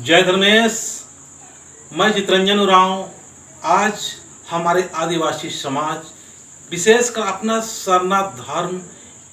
जय धर्मेश। मैं चितरंजन उरांव। आज हमारे आदिवासी समाज विशेषकर अपना सरनाथ धर्म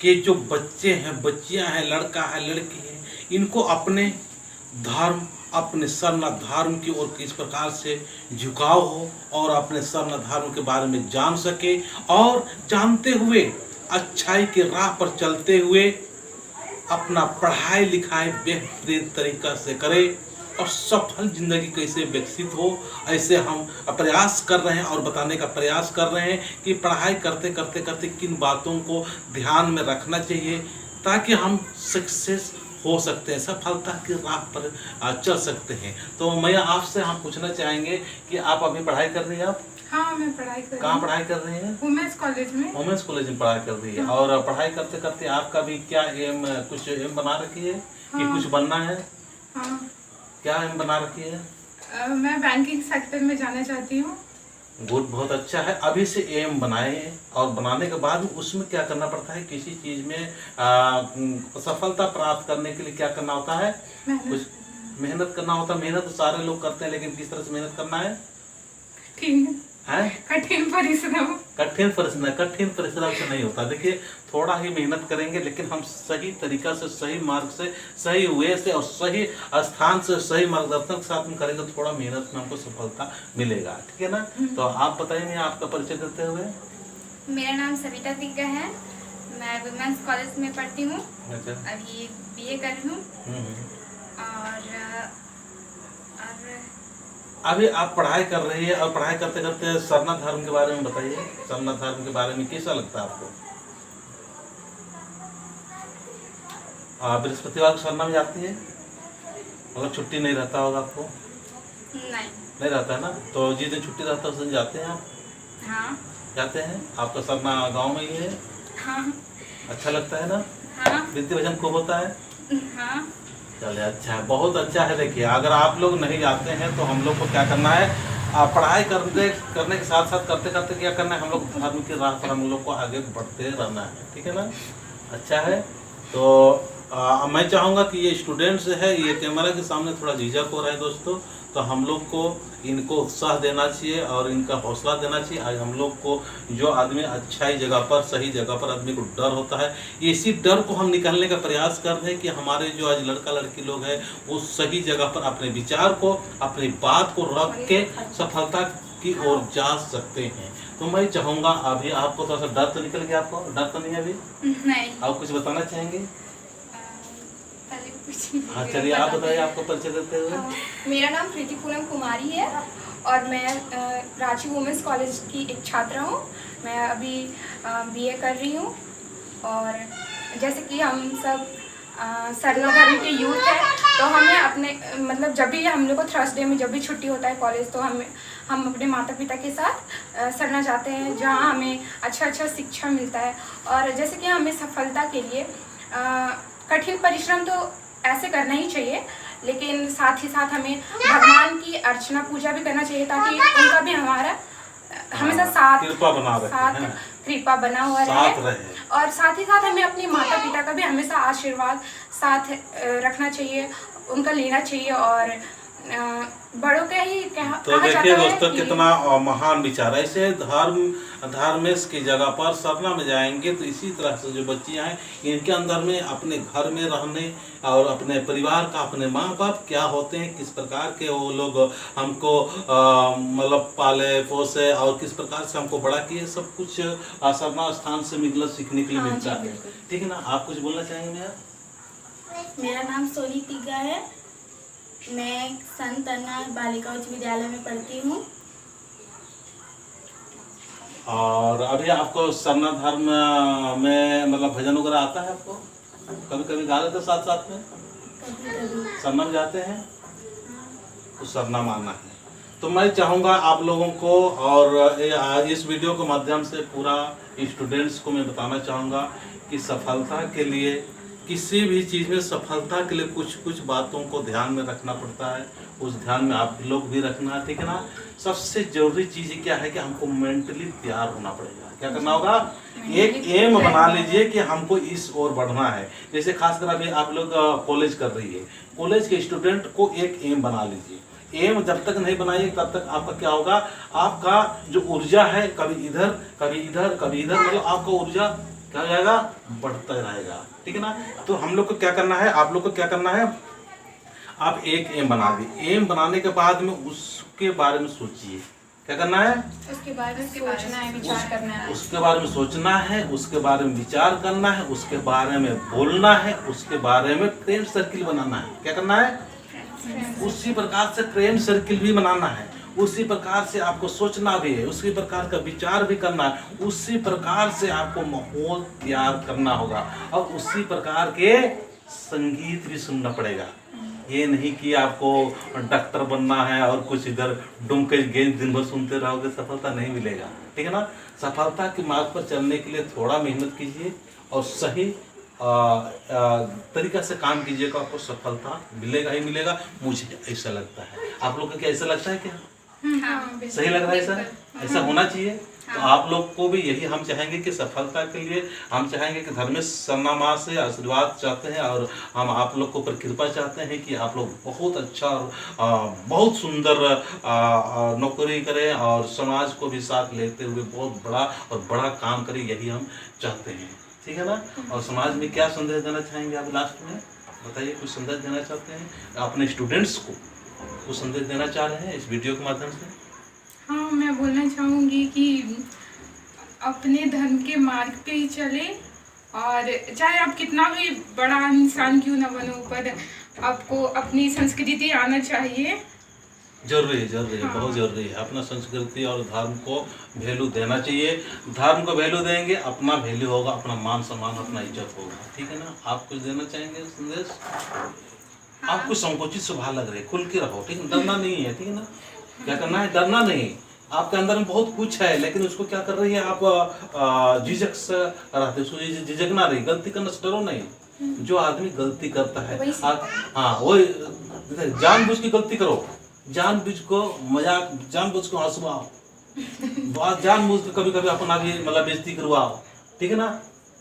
के जो बच्चे हैं, बच्चियां हैं, लड़का है, लड़की है, इनको अपने धर्म, अपने सरनाथ धर्म की ओर किस प्रकार से झुकाव हो और अपने सरनाथ धर्म के बारे में जान सके और जानते हुए अच्छाई के राह पर चलते हुए अपना पढ़ाई लिखाई बेहतरीन तरीका से करे और सफल जिंदगी कैसे विकसित हो, ऐसे हम प्रयास कर रहे हैं और बताने का प्रयास कर रहे हैं कि पढ़ाई करते करते करते किन बातों को ध्यान में रखना चाहिए ताकि हम सक्सेस हो सकते हैं, सफलता की राह पर चल सकते हैं। तो मैं आपसे हम पूछना चाहेंगे कि आप अभी पढ़ाई कर रही हैं? आप हाँ, मैं पढ़ाई कर रही हूँ। कहाँ पढ़ाई कर रही हैं? वुमेन्स कॉलेज में। वुमेन्स कॉलेज में पढ़ाई कर रही है। हाँ। और पढ़ाई करते करते आपका भी क्या एम, कुछ एम बना रखी है कि हाँ। कुछ बनना है? हाँ। क्या एम बना रखी है? मैं बैंकिंग सेक्टर में जाना चाहती हूँ। गुड, बहुत अच्छा है। अभी से एम बनाए और बनाने के बाद उसमें क्या करना पड़ता है? किसी चीज में सफलता प्राप्त करने के लिए क्या करना होता है? कुछ मेहनत करना होता है। मेहनत तो सारे लोग करते हैं, लेकिन किस तरह से मेहनत करना है? कठिन परिश्रम। कठिन परिश्रम से नहीं होता। देखिए, थोड़ा ही मेहनत करेंगे, लेकिन हम सही तरीका से, सही मार्ग से, सही वे से और सही स्थान से, सही मार्गदर्शन के साथ में करेंगे तो थोड़ा मेहनत में हमको सफलता मिलेगा। ठीक है ना? तो आप बताइए, आपका परिचय देते हुए। मेरा नाम सविता तिग्गा है। मैं वुमेन्स कॉलेज में पढ़ती हूँ। अच्छा। अभी बीए कर रही हूँ। और अभी आप पढ़ाई कर रही है और पढ़ाई करते करते सरनाथ धर्म के बारे में बताइए। सरनाथ धर्म के बारे में कैसा लगता है आपको? बृहस्पतिवार को सरना में जाती है? मतलब छुट्टी नहीं रहता होगा आपको? नहीं रहता है ना? तो जिस दिन छुट्टी रहता है उस दिन जाते हैं आप? हाँ। जाते हैं। आपका सरना गांव में ही है? हाँ। अच्छा लगता है ना? हाँ। विद्या भजन खूब होता है? हाँ। चले, अच्छा है, बहुत अच्छा है। देखिए, अगर आप लोग नहीं जाते हैं तो हम लोग को क्या करना है, पढ़ाई करने के साथ साथ करते करते क्या करना है, हम लोग धर्म की राह पर हम लोग को आगे बढ़ते रहना है। ठीक है ना? अच्छा है। तो मैं चाहूँगा कि ये स्टूडेंट्स है, ये कैमरा के सामने थोड़ा झिझक हो रहा है दोस्तों, तो हम लोग को इनको उत्साह देना चाहिए और इनका हौसला देना चाहिए। आज हम लोग को जो आदमी अच्छाई जगह पर, सही जगह पर आदमी को डर होता है, इसी डर को हम निकालने का प्रयास कर रहे हैं कि हमारे जो आज लड़का लड़की लोग हैं वो सही जगह पर अपने विचार को, अपनी बात को रख के सफलता की ओर जा सकते हैं। तो मैं चाहूँगा अभी आपको थोड़ा सा डर तो निकल गया। आपको डर तो नहीं है अभी? नहीं। आप कुछ बताना चाहेंगे? पहले कुछ हाँ, चलिए आप बताइए, आपको परिचय देते हुए। मेरा नाम प्रीति पूनम कुमारी है और मैं रांची वुमेन्स कॉलेज की एक छात्रा हूँ। मैं अभी बीए कर रही हूँ। और जैसे कि हम सब सरना धर्म के यूथ है, तो हमें अपने मतलब जब भी हम लोग को थर्सडे में जब भी छुट्टी होता है कॉलेज, तो हम अपने माता पिता के साथ सरना जाते हैं, जहाँ हमें अच्छा शिक्षा मिलता है। और जैसे कि हमें सफलता के लिए कठिन परिश्रम तो ऐसे करना ही चाहिए, लेकिन साथ ही साथ हमें भगवान की अर्चना पूजा भी करना चाहिए ताकि उनका भी हमारा हमेशा कृपा बना हुआ रहे। और साथ ही साथ हमें अपने माता पिता का भी हमेशा आशीर्वाद साथ रखना चाहिए, उनका लेना चाहिए। और बड़ों के ही तो देखिए दोस्तों, कितना महान विचार है। ऐसे धर्मेश की जगह पर सरना में जाएंगे तो इसी तरह से जो बच्चियां हैं, इनके अंदर में अपने घर में रहने और अपने परिवार का, अपने माँ बाप क्या होते हैं, किस प्रकार के वो लोग हमको मतलब पाले पोसे और किस प्रकार से हमको बड़ा किए, सब कुछ सरना स्थान से मतलब सीखने के लिए मिलता है। ठीक है ना? आप कुछ बोलना चाहेंगे? मेरा नाम सोनी तिग्गा है। मैं संत अन्ना बालिका उच्च विद्यालय में पढ़ती हूँ। और अभी आपको सरना धर्म में मतलब भजन वगैरह आता है? आपको कभी कभी गा लेते साथ साथ में? कभी सरना में जाते हैं तो सरना माना है। तो मैं चाहूँगा आप लोगों को, और इस वीडियो के माध्यम से पूरा स्टूडेंट्स को मैं बताना चाहूँगा कि सफलता के लिए, किसी भी चीज़ में सफलता के लिए कुछ बातों को ध्यान में रखना पड़ता है। उस ध्यान में आप लोग भी रखना। ठीक है ना? सबसे ज़रूरी चीज़ क्या है कि हमको मेंटली तैयार होना पड़ेगा। क्या करना होगा, एक एम बना लीजिए कि हमको इस ओर बढ़ना है। जैसे खासकर अभी आप लोग कॉलेज कर रही है, कॉलेज के स्टूडेंट को एक एम बना लीजिए। एम जब तक नहीं बनाइए तब तक आपका क्या होगा, आपका जो ऊर्जा है कभी इधर कभी इधर कभी इधर, मतलब आपका ऊर्जा क्या हो जाएगा, बढ़ता रहेगा। ठीक है ना। तो हम लोग को क्या करना है, आप लोग को क्या करना है, आप एक एम बना दिए। एम बनाने के बाद में उसके बारे में सोचिए, क्या करना है, उसके बारे में सोचना है, विचार करना है। उसके बारे में सोचना है, उसके बारे में विचार करना है, उसके बारे में बोलना है, उसके बारे में फ्रेंड सर्किल बनाना है। क्या करना है, उसी प्रकार से फ्रेंड सर्किल भी बनाना है, उसी प्रकार से आपको सोचना भी है, उसी प्रकार का विचार भी करना है, उसी प्रकार से आपको माहौल तैयार करना होगा और उसी प्रकार के संगीत भी सुनना पड़ेगा। ये नहीं कि आपको डॉक्टर बनना है और कुछ इधर डुमके गेंद दिन भर सुनते रहोगे, सफलता नहीं मिलेगा। ठीक है ना। सफलता के मार्ग पर चलने के लिए थोड़ा मेहनत कीजिए और सही तरीका से काम कीजिएगा, आपको सफलता मिलेगा ही मिलेगा। मुझे ऐसा लगता है, आप लोग को क्या ऐसा लगता है क्या, सही लग रहा है, ऐसा होना चाहिए। तो आप लोग को भी यही हम चाहेंगे कि सफलता के लिए हम चाहेंगे कि धर्मेश सरना माँ से आशीर्वाद चाहते हैं और हम आप लोग को ऊपर कृपा चाहते हैं कि आप लोग बहुत अच्छा और बहुत सुंदर नौकरी करें और समाज को भी साथ लेते हुए बहुत बड़ा और बड़ा काम करें, यही हम चाहते हैं। ठीक है ना। और समाज में क्या संदेश देना चाहेंगे आप लास्ट में बताइए, कुछ संदेश देना चाहते हैं अपने स्टूडेंट्स को, कुछ संदेश देना चाह रहे हैं इस वीडियो के माध्यम से? हाँ, मैं बोलना चाहूँगी कि अपने धर्म के मार्ग पे ही चले और चाहे आप कितना भी बड़ा इंसान क्यों ना बनो, पर आपको अपनी संस्कृति आना चाहिए। जरूरी है, हाँ। बहुत जरूरी है। अपना संस्कृति और धर्म को वैल्यू देना चाहिए। धर्म को वैल्यू देंगे, अपना वैल्यू होगा, अपना मान सम्मान, अपना इज्जत होगा। ठीक है ना। आप कुछ देना चाहेंगे संदेश? आपको संकोचित स्वभाव लग रहे हैं, खुल के रहो। ठीक है, डरना नहीं है। ठीक है ना। क्या करना है, डरना नहीं। आपके अंदर में बहुत कुछ है लेकिन उसको क्या कर रही है आप, झिझक से रहते, उसको झिझकना नहीं, गलती करने से डरो नहीं। जो आदमी गलती करता है हाँ वही जानबूझ की गलती करो, जानबूझ को मजाक, जानबूझ को हंसवाओ, जानबूझ के कभी कभी अपना भी मतलब बेइज्जती करवाओ। ठीक है ना।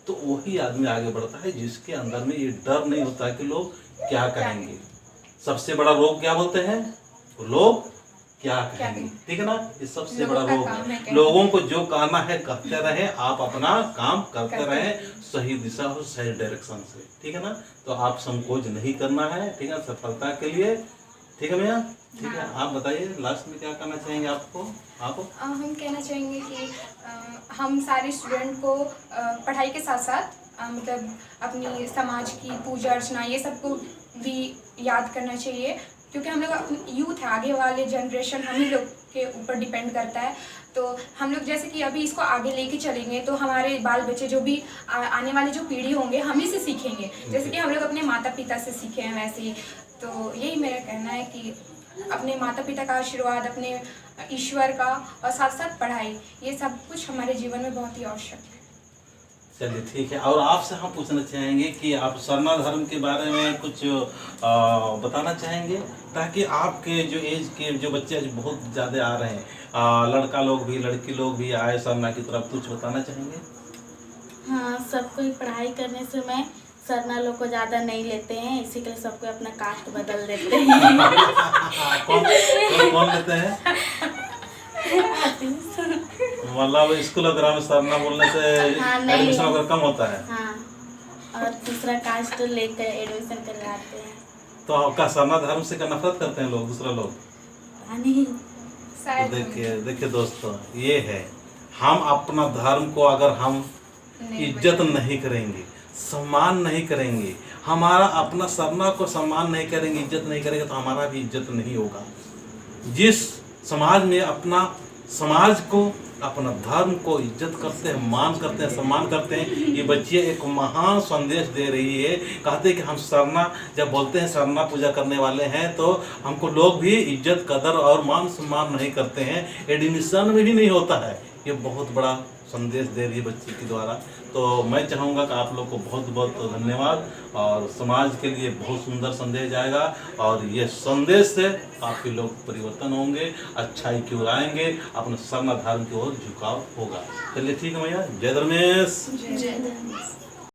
तो वही आदमी आगे बढ़ता है जिसके अंदर में ये डर नहीं होता है कि लोग क्या कहेंगे। सबसे बड़ा रोग क्या बोलते हैं, लोग क्या कहेंगे। ठीक है ना। ये सबसे बड़ा रोग है। लोगों को जो कहना है कहते रहे, आप अपना काम करते रहे सही दिशा और सही डायरेक्शन से। ठीक है ना। तो आप संकोच नहीं करना है। ठीक है, सफलता के लिए। ठीक है भैया। ठीक है, आप बताइए लास्ट में क्या करना चाहेंगे आपको? आप हम कहना चाहेंगे कि हम सारे स्टूडेंट को पढ़ाई के साथ साथ मतलब अपनी समाज की पूजा अर्चना ये सबको भी याद करना चाहिए, क्योंकि हम लोग यूथ है, आगे वाले जनरेशन हम ही लोग के ऊपर डिपेंड करता है। तो हम लोग जैसे कि अभी इसको आगे लेके चलेंगे तो हमारे बाल बच्चे जो भी आने वाले जो पीढ़ी होंगे हम ही से सीखेंगे, जैसे कि हम लोग अपने माता पिता से सीखे हैं वैसे ही। तो यही मेरा कहना है कि अपने माता पिता का आशीर्वाद, अपने ईश्वर का और साथ साथ पढ़ाई, ये सब कुछ हमारे जीवन में बहुत ही आवश्यक है। चलिए ठीक है। और आपसे हम पूछना चाहेंगे कि आप सरना धर्म के बारे में कुछ बताना चाहेंगे, ताकि आपके जो एज के जो बच्चे आज बहुत ज़्यादा आ रहे हैं, लड़का लोग भी लड़की लोग भी आए सरना की तरफ, कुछ बताना चाहेंगे? हाँ, सबको पढ़ाई करने से मैं सरना लोग को ज़्यादा नहीं लेते हैं, इसी के लिए सबको अपना कास्ट बदल देते हैं। कौन लेते हैं? मतलब स्कूल वगैरह में सरना बोलने से एडमिशन वगैरह कम होता है। हाँ, और दूसरा कास्ट लेकर एडमिशन करवाते हैं। तो आपका सरना धर्म से क्या नफरत करते हैं लोग, दूसरा लोग? नहीं, तो देखिए दोस्तों, ये है, हम अपना धर्म को अगर हम इज्जत नहीं करेंगे, सम्मान नहीं करेंगे, हमारा अपना सरना को सम्मान नहीं करेंगे, इज्जत नहीं करेंगे, तो हमारा भी इज्जत नहीं होगा। जिस समाज में अपना समाज को, अपना धर्म को इज्जत करते हैं, मान करते हैं, सम्मान करते हैं, ये बच्चियाँ एक महान संदेश दे रही है। कहते हैं कि हम सरना, जब बोलते हैं सरना पूजा करने वाले हैं, तो हमको लोग भी इज्जत कदर और मान सम्मान नहीं करते हैं, एडमिशन में भी नहीं होता है। ये बहुत बड़ा संदेश दे रही है बच्ची के द्वारा। तो मैं चाहूँगा कि आप लोग को बहुत बहुत धन्यवाद, और समाज के लिए बहुत सुंदर संदेश जाएगा, और ये संदेश से काफ़ी लोग परिवर्तन होंगे, अच्छाई की ओर आएंगे, अपने सरना धर्म की ओर झुकाव होगा। चलिए ठीक है भैया, जय धर्मेश।